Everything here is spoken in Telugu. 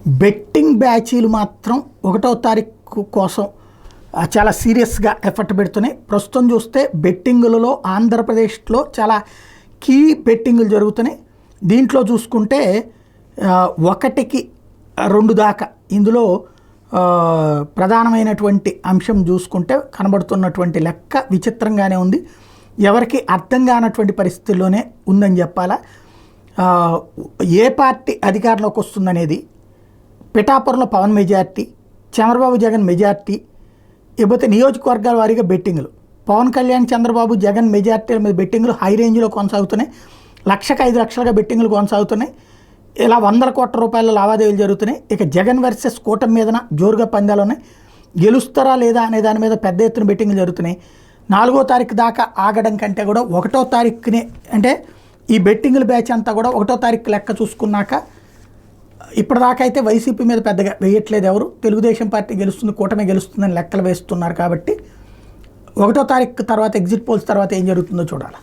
బెట్టింగ్ బ్యాచీలు మాత్రం 1వ తారీఖు కోసం చాలా సీరియస్గా ఎఫర్ట్ పెడుతున్నాయి. ప్రస్తుతం చూస్తే బెట్టింగులలో ఆంధ్రప్రదేశ్లో చాలా కీ బెట్టింగులు జరుగుతున్నాయి. దీంట్లో చూసుకుంటే 1కి 2 దాకా ఇందులో ప్రధానమైనటువంటి అంశం చూసుకుంటే కనబడుతున్నటువంటి లెక్క విచిత్రంగానే ఉంది. ఎవరికి అర్థం కానటువంటి పరిస్థితుల్లోనే ఉందని చెప్పాలా. ఏ పార్టీ అధికారంలోకి వస్తుందనేది, పిఠాపురంలో పవన్ మెజార్టీ, చంద్రబాబు జగన్ మెజార్టీ, ఇకపోతే నియోజకవర్గాల వారీగా బెట్టింగులు, పవన్ కళ్యాణ్ చంద్రబాబు జగన్ మెజార్టీల మీద బెట్టింగులు హై రేంజ్లో కొనసాగుతున్నాయి. 1,00,000 5 లక్షలుగా బెట్టింగులు కొనసాగుతున్నాయి. ఇలా 100 కోట్ల రూపాయల లావాదేవీలు జరుగుతున్నాయి. ఇక జగన్ వర్సెస్ కూటమి మీదన జోరుగా పందాలు ఉన్నాయి. గెలుస్తారా లేదా అనే దాని మీద పెద్ద ఎత్తున బెట్టింగులు జరుగుతున్నాయి. 4వ తారీఖు దాకా ఆగడం కంటే కూడా 1వ తారీఖునే, అంటే ఈ బెట్టింగుల బ్యాచ్ అంతా కూడా 1వ తారీఖు లెక్క చూసుకున్నాక ఇప్పటిదాకా అయితే వైసీపీ మీద పెద్దగా వేయట్లేదు ఎవరు. తెలుగుదేశం పార్టీ గెలుస్తుంది, కూటమి గెలుస్తుందని లెక్కలు వేస్తున్నారు. కాబట్టి 1వ తారీఖు తర్వాత ఎగ్జిట్ పోల్స్ తర్వాత ఏం జరుగుతుందో చూడాలి.